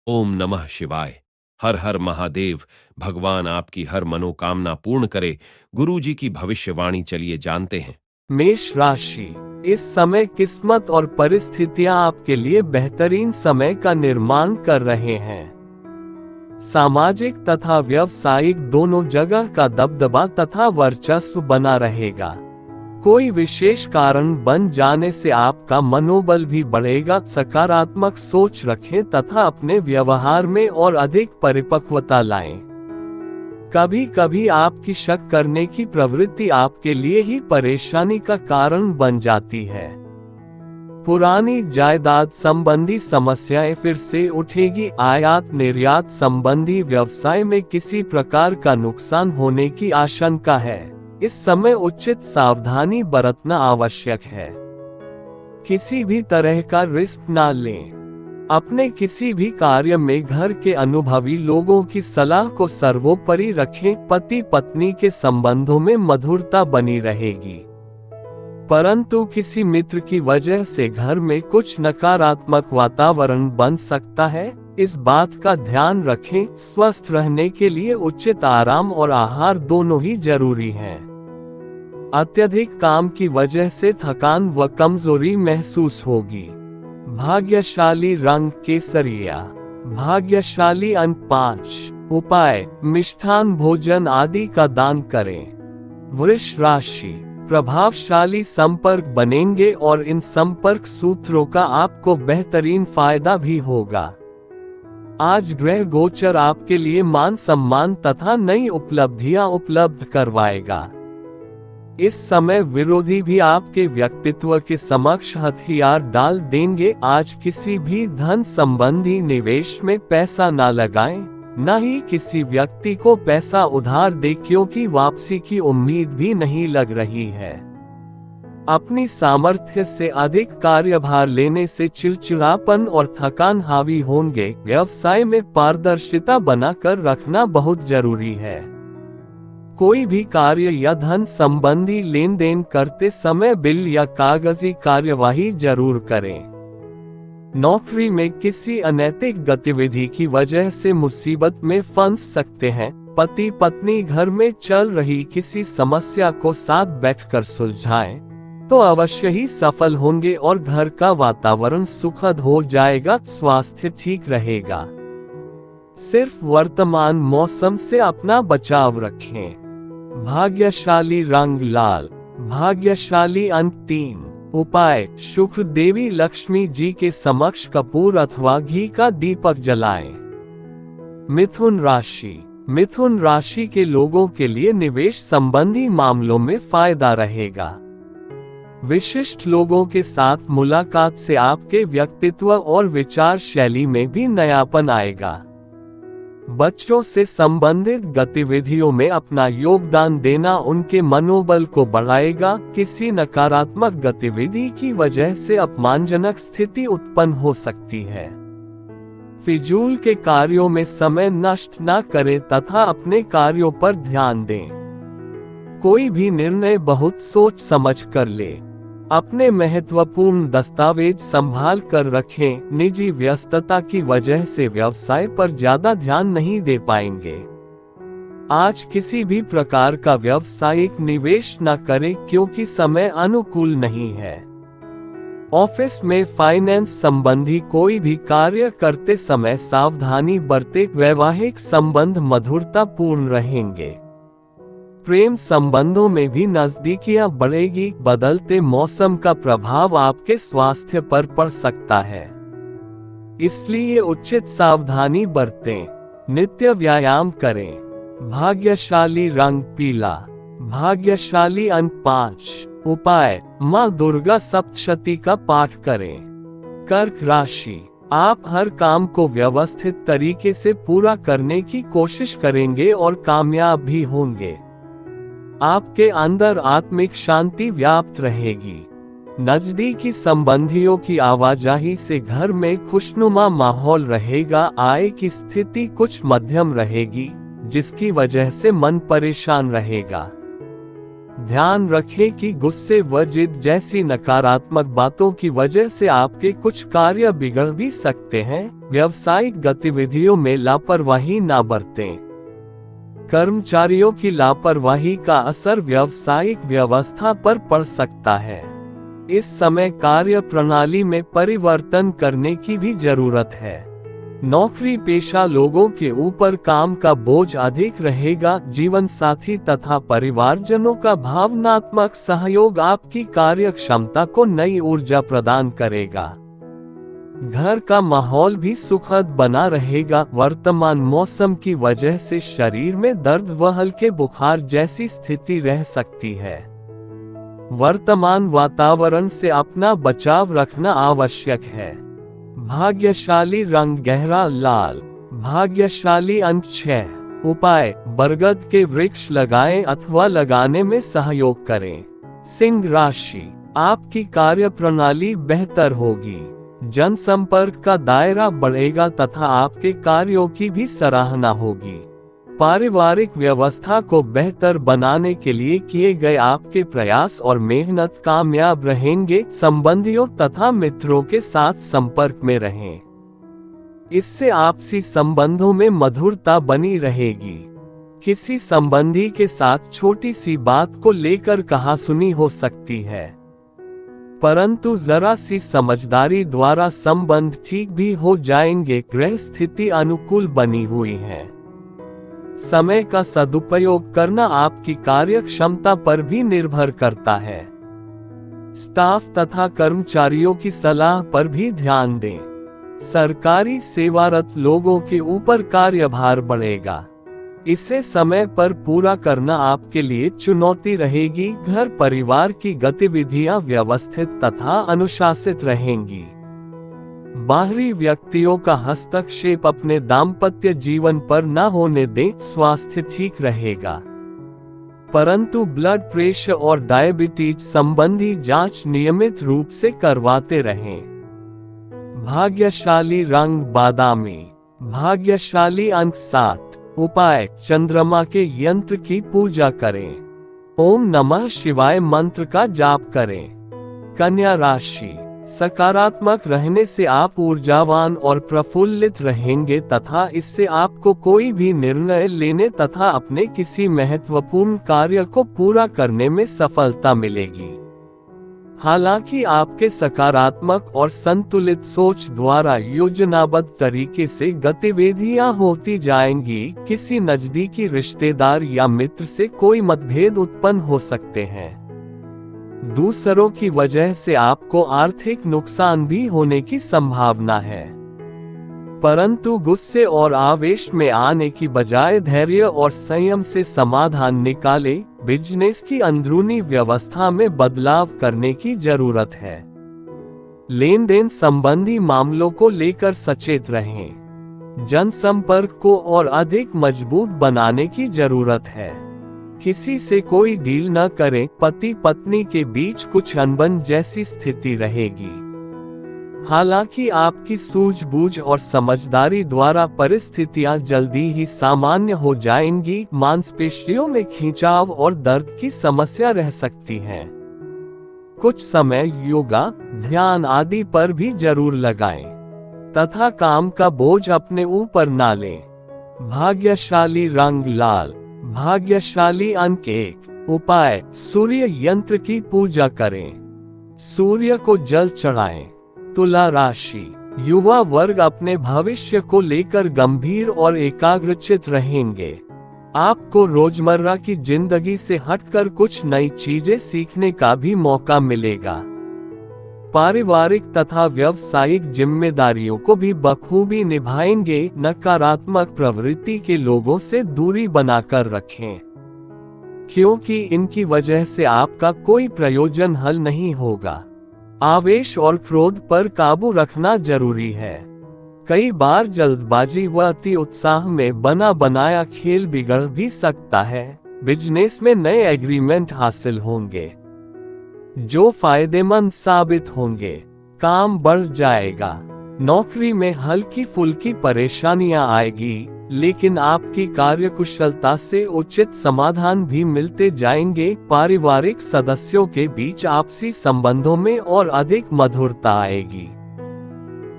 ओम नमः शिवाय। हर हर महादेव। भगवान आपकी हर मनोकामना पूर्ण करे। गुरु जी की भविष्यवाणी चलिए जानते हैं। मेष राशि। इस समय किस्मत और परिस्थितियां आपके लिए बेहतरीन समय का निर्माण कर रहे हैं। सामाजिक तथा व्यावसायिक दोनों जगह का दबदबा तथा वर्चस्व बना रहेगा। कोई विशेष कारण बन जाने से आपका मनोबल भी बढ़ेगा। सकारात्मक सोच रखें तथा अपने व्यवहार में और अधिक परिपक्वता लाएं। कभी कभी आपकी शक करने की प्रवृत्ति आपके लिए ही परेशानी का कारण बन जाती है। पुरानी जायदाद संबंधी समस्याएं फिर से उठेगी। आयात निर्यात संबंधी व्यवसाय में किसी प्रकार का नुकसान होने की आशंका है। इस समय उचित सावधानी बरतना आवश्यक है। किसी भी तरह का रिस्क ना लें। अपने किसी भी कार्य में घर के अनुभवी लोगों की सलाह को सर्वोपरि रखें। पति पत्नी के संबंधों में मधुरता बनी रहेगी, परंतु किसी मित्र की वजह से घर में कुछ नकारात्मक वातावरण बन सकता है। इस बात का ध्यान रखें। स्वस्थ रहने के लिए उचित आराम और आहार दोनों ही जरूरी हैं। अत्यधिक काम की वजह से थकान व कमजोरी महसूस होगी। भाग्यशाली रंग केसरिया। भाग्यशाली अंक 5। उपाय मिष्ठान भोजन आदि का दान करें। वृष राशि। प्रभावशाली संपर्क बनेंगे और इन संपर्क सूत्रों का आपको बेहतरीन फायदा भी होगा। आज ग्रह गोचर आपके लिए मान सम्मान तथा नई उपलब्धियां उपलब्ध करवाएगा। इस समय विरोधी भी आपके व्यक्तित्व के समक्ष हथियार डाल देंगे। आज किसी भी धन संबंधी निवेश में पैसा ना लगाएं, न ही किसी व्यक्ति को पैसा उधार दे, क्योंकि वापसी की उम्मीद भी नहीं लग रही है। अपनी सामर्थ्य से अधिक कार्यभार लेने से चिड़चिड़ापन और थकान हावी होंगे। व्यवसाय में पारदर्शिता बनाकर रखना बहुत जरूरी है। कोई भी कार्य या धन संबंधी लेन देन करते समय बिल या कागजी कार्यवाही जरूर करें। नौकरी में किसी अनैतिक गतिविधि की वजह से मुसीबत में फंस सकते हैं। पति पत्नी घर में चल रही किसी समस्या को साथ बैठकर सुलझाएं तो अवश्य ही सफल होंगे और घर का वातावरण सुखद हो जाएगा। स्वास्थ्य ठीक रहेगा। सिर्फ वर्तमान मौसम से अपना बचाव रखें। भाग्यशाली रंग लाल। भाग्यशाली अंक 3। उपाय शुक्र देवी लक्ष्मी जी के समक्ष कपूर अथवा घी का दीपक जलाएं। मिथुन राशि। मिथुन राशि के लोगों के लिए निवेश संबंधी मामलों में फायदा रहेगा। विशिष्ट लोगों के साथ मुलाकात से आपके व्यक्तित्व और विचार शैली में भी नयापन आएगा। बच्चों से संबंधित गतिविधियों में अपना योगदान देना उनके मनोबल को बढ़ाएगा। किसी नकारात्मक गतिविधि की वजह से अपमानजनक स्थिति उत्पन्न हो सकती है। फिजूल के कार्यों में समय नष्ट न करें तथा अपने कार्यों पर ध्यान दें। कोई भी निर्णय बहुत सोच समझ कर ले। अपने महत्वपूर्ण दस्तावेज संभाल कर रखें। निजी व्यस्तता की वजह से व्यवसाय पर ज्यादा ध्यान नहीं दे पाएंगे। आज किसी भी प्रकार का व्यावसायिक निवेश न करें, क्योंकि समय अनुकूल नहीं है। ऑफिस में फाइनेंस संबंधी कोई भी कार्य करते समय सावधानी बरतें। वैवाहिक संबंध मधुरतापूर्ण रहेंगे। प्रेम संबंधों में भी नजदीकियां बढ़ेगी। बदलते मौसम का प्रभाव आपके स्वास्थ्य पर पड़ सकता है, इसलिए उचित सावधानी बरतें। नित्य व्यायाम करें। भाग्यशाली रंग पीला। भाग्यशाली अंक 5। उपाय मां दुर्गा सप्तशती का पाठ करें। कर्क राशि। आप हर काम को व्यवस्थित तरीके से पूरा करने की कोशिश करेंगे और कामयाब भी होंगे। आपके अंदर आत्मिक शांति व्याप्त रहेगी। नजदीकी संबंधियों की आवाजाही से घर में खुशनुमा माहौल रहेगा। आय की स्थिति कुछ मध्यम रहेगी, जिसकी वजह से मन परेशान रहेगा। ध्यान रखें कि गुस्से व जिद जैसी नकारात्मक बातों की वजह से आपके कुछ कार्य बिगड़ भी सकते हैं। व्यावसायिक गतिविधियों में लापरवाही ना बरतें। कर्मचारियों की लापरवाही का असर व्यावसायिक व्यवस्था पर पड़ सकता है। इस समय कार्य प्रणाली में परिवर्तन करने की भी जरूरत है। नौकरी पेशा लोगों के ऊपर काम का बोझ अधिक रहेगा। जीवन साथी तथा परिवारजनों का भावनात्मक सहयोग आपकी कार्य क्षमता को नई ऊर्जा प्रदान करेगा। घर का माहौल भी सुखद बना रहेगा। वर्तमान मौसम की वजह से शरीर में दर्द व हल्के बुखार जैसी स्थिति रह सकती है। वर्तमान वातावरण से अपना बचाव रखना आवश्यक है। भाग्यशाली रंग गहरा लाल। भाग्यशाली अंक 6। उपाय: बरगद के वृक्ष लगाएं अथवा लगाने में सहयोग करें। सिंह राशि, आपकी कार्य प्रणाली बेहतर होगी। जनसंपर्क का दायरा बढ़ेगा तथा आपके कार्यों की भी सराहना होगी। पारिवारिक व्यवस्था को बेहतर बनाने के लिए किए गए आपके प्रयास और मेहनत कामयाब रहेंगे। संबंधियों तथा मित्रों के साथ संपर्क में रहें। इससे आपसी संबंधों में मधुरता बनी रहेगी। किसी संबंधी के साथ छोटी सी बात को लेकर कहासुनी हो सकती है, परंतु जरा सी समझदारी द्वारा संबंध ठीक भी हो जाएंगे। ग्रह स्थिति अनुकूल बनी हुई है। समय का सदुपयोग करना आपकी कार्य क्षमता पर भी निर्भर करता है। स्टाफ तथा कर्मचारियों की सलाह पर भी ध्यान दें। सरकारी सेवारत लोगों के ऊपर कार्यभार बढ़ेगा। इसे समय पर पूरा करना आपके लिए चुनौती रहेगी। घर परिवार की गतिविधियां व्यवस्थित तथा अनुशासित रहेंगी। बाहरी व्यक्तियों का हस्तक्षेप अपने दाम्पत्य जीवन पर न होने दें। स्वास्थ्य ठीक रहेगा, परंतु ब्लड प्रेशर और डायबिटीज संबंधी जांच नियमित रूप से करवाते रहें। भाग्यशाली रंग बादामी। भाग्यशाली अंक 7। उपाय: चंद्रमा के यंत्र की पूजा करें। ओम नमः शिवाय मंत्र का जाप करें। कन्या राशि, सकारात्मक रहने से आप ऊर्जावान और प्रफुल्लित रहेंगे तथा इससे आपको कोई भी निर्णय लेने तथा अपने किसी महत्वपूर्ण कार्य को पूरा करने में सफलता मिलेगी। हालांकि आपके सकारात्मक और संतुलित सोच द्वारा योजनाबद्ध तरीके से गतिविधियां होती जाएंगी। किसी नजदीकी रिश्तेदार या मित्र से कोई मतभेद उत्पन्न हो सकते हैं। दूसरों की वजह से आपको आर्थिक नुकसान भी होने की संभावना है, परंतु गुस्से और आवेश में आने की बजाय धैर्य और संयम से समाधान निकाले। बिजनेस की अंदरूनी व्यवस्था में बदलाव करने की जरूरत है। लेन देन संबंधी मामलों को लेकर सचेत रहें। जनसंपर्क को और अधिक मजबूत बनाने की जरूरत है। किसी से कोई डील न करें। पति पत्नी के बीच कुछ अनबन जैसी स्थिति रहेगी। हालांकि आपकी सूझबूझ और समझदारी द्वारा परिस्थितियां जल्दी ही सामान्य हो जाएंगी। मांसपेशियों में खिंचाव और दर्द की समस्या रह सकती है। कुछ समय योगा, ध्यान आदि पर भी जरूर लगाएं तथा काम का बोझ अपने ऊपर ना लें। भाग्यशाली रंग लाल। भाग्यशाली अंक 1। उपाय: सूर्य यंत्र की पूजा करें। सूर्य को जल चढ़ाएं। तुला राशि, युवा वर्ग अपने भविष्य को लेकर गंभीर और एकाग्रचित रहेंगे। आपको रोजमर्रा की जिंदगी से हटकर कुछ नई चीजें सीखने का भी मौका मिलेगा। पारिवारिक तथा व्यावसायिक जिम्मेदारियों को भी बखूबी निभाएंगे। नकारात्मक प्रवृत्ति के लोगों से दूरी बनाकर रखें, क्योंकि इनकी वजह से आपका कोई प्रयोजन हल नहीं होगा। आवेश और क्रोध पर काबू रखना जरूरी है। कई बार जल्दबाजी व अति उत्साह में बना बनाया खेल बिगड़ भी सकता है। बिजनेस में नए एग्रीमेंट हासिल होंगे जो फायदेमंद साबित होंगे। काम बढ़ जाएगा। नौकरी में हल्की फुल्की परेशानियां आएगी। लेकिन आपकी कार्यकुशलता से उचित समाधान भी मिलते जाएंगे। पारिवारिक सदस्यों के बीच आपसी संबंधों में और अधिक मधुरता आएगी।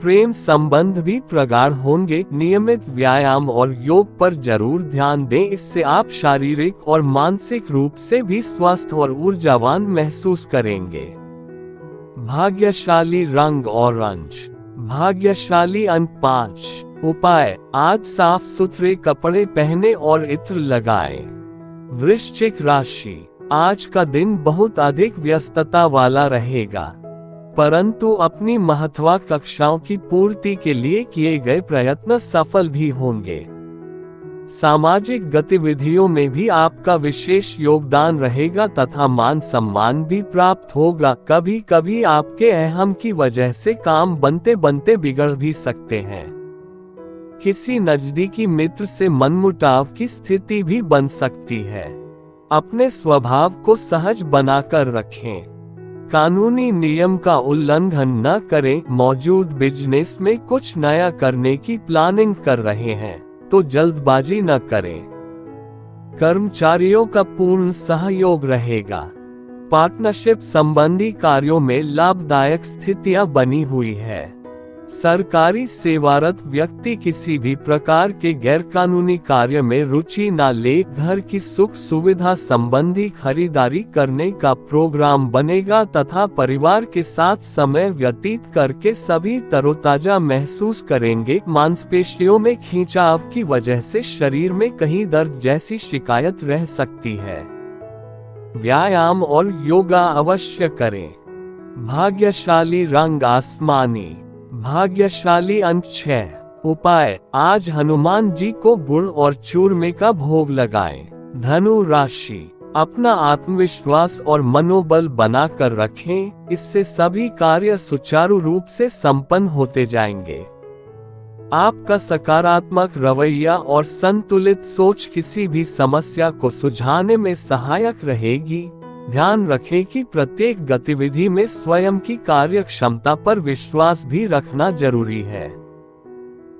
प्रेम संबंध भी प्रगाढ़ होंगे। नियमित व्यायाम और योग पर जरूर ध्यान दें, इससे आप शारीरिक और मानसिक रूप से भी स्वस्थ और ऊर्जावान महसूस करेंगे। भाग्यशाली रंग ऑरेंज, भाग्यशाली अंक 5। उपाय, आज साफ सुथरे कपड़े पहने और इत्र लगाएं। वृश्चिक राशि, आज का दिन बहुत अधिक व्यस्तता वाला रहेगा, परंतु अपनी महत्वाकांक्षाओं की पूर्ति के लिए किए गए प्रयत्न सफल भी होंगे। सामाजिक गतिविधियों में भी आपका विशेष योगदान रहेगा तथा मान सम्मान भी प्राप्त होगा। कभी कभी आपके अहम की वजह से काम बनते बनते बिगड़ भी सकते हैं। किसी नजदीकी मित्र से मनमुटाव की स्थिति भी बन सकती है। अपने स्वभाव को सहज बनाकर रखें। कानूनी नियम का उल्लंघन न करें। मौजूद बिजनेस में कुछ नया करने की प्लानिंग कर रहे हैं तो जल्दबाजी न करें। कर्मचारियों का पूर्ण सहयोग रहेगा। पार्टनरशिप संबंधी कार्यों में लाभदायक स्थितियां बनी हुई है। सरकारी सेवारत व्यक्ति किसी भी प्रकार के गैरकानूनी कार्य में रुचि न ले। घर की सुख सुविधा संबंधी खरीदारी करने का प्रोग्राम बनेगा तथा परिवार के साथ समय व्यतीत करके सभी तरोताजा महसूस करेंगे। मांसपेशियों में खिंचाव की वजह से शरीर में कहीं दर्द जैसी शिकायत रह सकती है। व्यायाम और योगा अवश्य करें। भाग्यशाली रंग आसमानी, भाग्यशाली अंक 6। उपाय, आज हनुमान जी को गुड़ और चूरमे का भोग लगाएं। धनु राशि, अपना आत्मविश्वास और मनोबल बनाकर रखें, इससे सभी कार्य सुचारू रूप से संपन्न होते जाएंगे। आपका सकारात्मक रवैया और संतुलित सोच किसी भी समस्या को सुलझाने में सहायक रहेगी। ध्यान रखें कि प्रत्येक गतिविधि में स्वयं की कार्य क्षमता पर विश्वास भी रखना जरूरी है।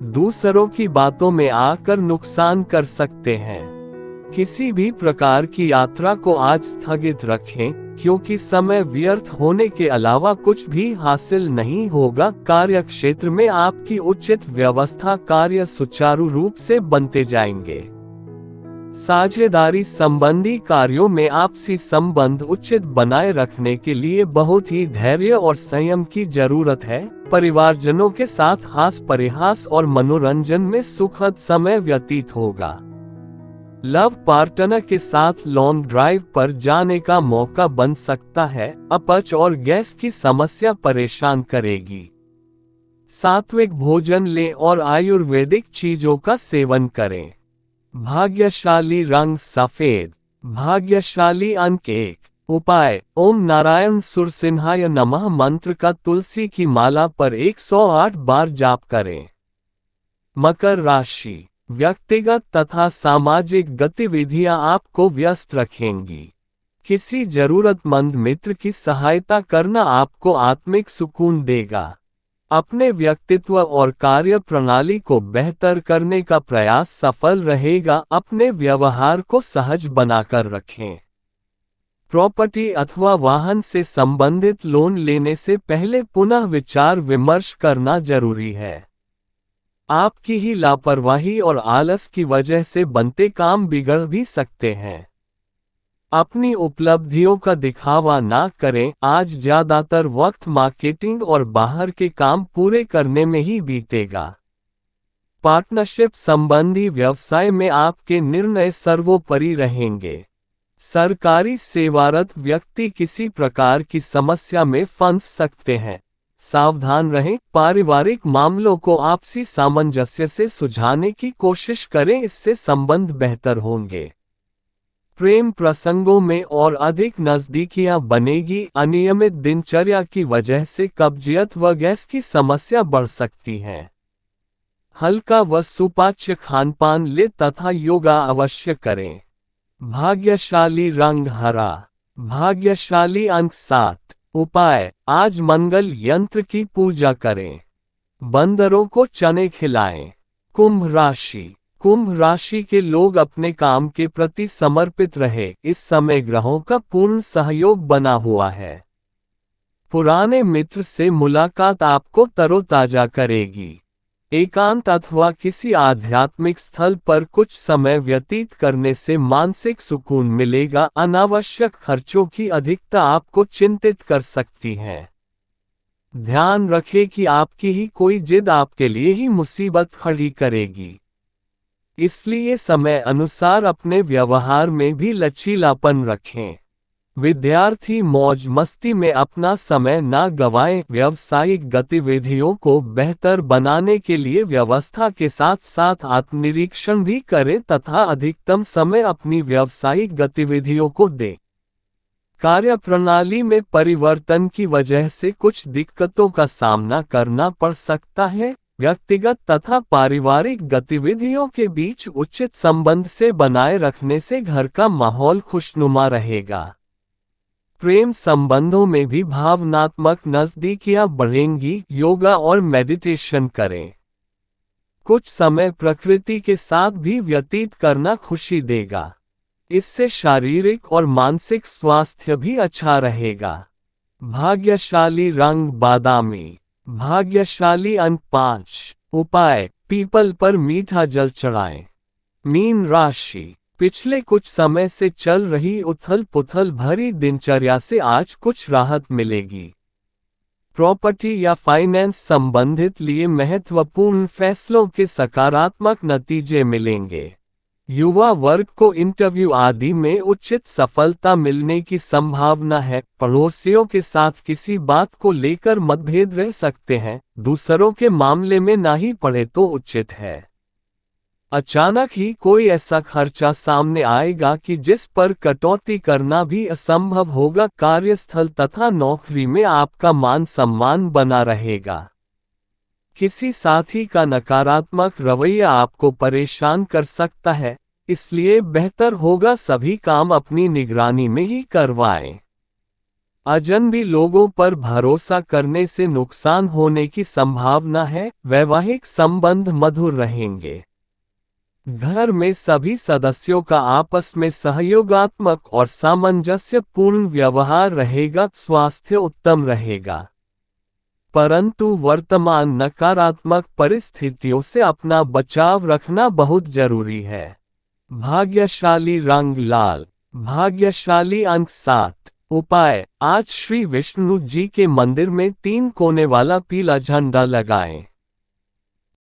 दूसरों की बातों में आकर नुकसान कर सकते हैं। किसी भी प्रकार की यात्रा को आज स्थगित रखें, क्योंकि समय व्यर्थ होने के अलावा कुछ भी हासिल नहीं होगा। कार्य क्षेत्र में आपकी उचित व्यवस्था कार्य सुचारू रूप से बनते जाएंगे। साझेदारी संबंधी कार्यों में आपसी संबंध उचित बनाए रखने के लिए बहुत ही धैर्य और संयम की जरूरत है। परिवारजनों के साथ हास परिहास और मनोरंजन में सुखद समय व्यतीत होगा। लव पार्टनर के साथ लॉन्ग ड्राइव पर जाने का मौका बन सकता है। अपच और गैस की समस्या परेशान करेगी। सात्विक भोजन लें और आयुर्वेदिक चीजों का सेवन करें। भाग्यशाली रंग सफेद, भाग्यशाली अंक 1। उपाय, ओम नारायण सुरसिंहाय नमः मंत्र का तुलसी की माला पर 108 बार जाप करें। मकर राशि, व्यक्तिगत तथा सामाजिक गतिविधियां आपको व्यस्त रखेंगी। किसी जरूरतमंद मित्र की सहायता करना आपको आत्मिक सुकून देगा। अपने व्यक्तित्व और कार्य प्रणाली को बेहतर करने का प्रयास सफल रहेगा। अपने व्यवहार को सहज बनाकर रखें। प्रॉपर्टी अथवा वाहन से संबंधित लोन लेने से पहले पुनः विचार विमर्श करना जरूरी है। आपकी ही लापरवाही और आलस की वजह से बनते काम बिगड़ भी सकते हैं। अपनी उपलब्धियों का दिखावा ना करें। आज ज्यादातर वक्त मार्केटिंग और बाहर के काम पूरे करने में ही बीतेगा। पार्टनरशिप संबंधी व्यवसाय में आपके निर्णय सर्वोपरि रहेंगे। सरकारी सेवारत व्यक्ति किसी प्रकार की समस्या में फंस सकते हैं। सावधान रहें। पारिवारिक मामलों को आपसी सामंजस्य से सुलझाने की कोशिश करें, इससे संबंध बेहतर होंगे। प्रेम प्रसंगों में और अधिक नजदीकियां बनेगी। अनियमित दिनचर्या की वजह से कब्जियत व गैस की समस्या बढ़ सकती है। हल्का व सुपाच्य खानपान ले तथा योगा अवश्य करें। भाग्यशाली रंग हरा, भाग्यशाली अंक 7। उपाय, आज मंगल यंत्र की पूजा करें। बंदरों को चने खिलाएं। कुंभ राशि, कुंभ राशि के लोग अपने काम के प्रति समर्पित रहे। इस समय ग्रहों का पूर्ण सहयोग बना हुआ है। पुराने मित्र से मुलाकात आपको तरोताजा करेगी। एकांत अथवा किसी आध्यात्मिक स्थल पर कुछ समय व्यतीत करने से मानसिक सुकून मिलेगा। अनावश्यक खर्चों की अधिकता आपको चिंतित कर सकती है। ध्यान रखें कि आपकी ही कोई जिद आपके लिए ही मुसीबत खड़ी करेगी। इसलिए समय अनुसार अपने व्यवहार में भी लचीलापन रखें। विद्यार्थी मौज मस्ती में अपना समय न गंवाएं। व्यावसायिक गतिविधियों को बेहतर बनाने के लिए व्यवस्था के साथ साथ आत्मनिरीक्षण भी करें तथा अधिकतम समय अपनी व्यावसायिक गतिविधियों को दें। कार्यप्रणाली में परिवर्तन की वजह से कुछ दिक्कतों का सामना करना पड़ सकता है। व्यक्तिगत तथा पारिवारिक गतिविधियों के बीच उचित संबंध से बनाए रखने से घर का माहौल खुशनुमा रहेगा। प्रेम संबंधों में भी भावनात्मक नजदीकियां बढ़ेंगी। योगा और मेडिटेशन करें। कुछ समय प्रकृति के साथ भी व्यतीत करना खुशी देगा। इससे शारीरिक और मानसिक स्वास्थ्य भी अच्छा रहेगा। भाग्यशाली रंग बादामी। भाग्यशाली अंक 5। उपाय: पीपल पर मीठा जल चढ़ाएं। मीन राशि, पिछले कुछ समय से चल रही उथल पुथल भरी दिनचर्या से आज कुछ राहत मिलेगी। प्रॉपर्टी या फाइनेंस संबंधित लिए महत्वपूर्ण फैसलों के सकारात्मक नतीजे मिलेंगे। युवा वर्ग को इंटरव्यू आदि में उचित सफलता मिलने की संभावना है। पड़ोसियों के साथ किसी बात को लेकर मतभेद रह सकते हैं। दूसरों के मामले में ना ही पड़े तो उचित है। अचानक ही कोई ऐसा खर्चा सामने आएगा कि जिस पर कटौती करना भी असंभव होगा। कार्यस्थल तथा नौकरी में आपका मान सम्मान बना रहेगा। किसी साथी का नकारात्मक रवैया आपको परेशान कर सकता है, इसलिए बेहतर होगा सभी काम अपनी निगरानी में ही करवाएं। अजनबी लोगों पर भरोसा करने से नुकसान होने की संभावना है। वैवाहिक संबंध मधुर रहेंगे। घर में सभी सदस्यों का आपस में सहयोगात्मक और सामंजस्यपूर्ण व्यवहार रहेगा। स्वास्थ्य उत्तम रहेगा, परंतु वर्तमान नकारात्मक परिस्थितियों से अपना बचाव रखना बहुत जरूरी है। भाग्यशाली रंग लाल। भाग्यशाली अंक 7। उपाय: आज श्री विष्णु जी के मंदिर में 3 कोने वाला पीला झंडा लगाएं।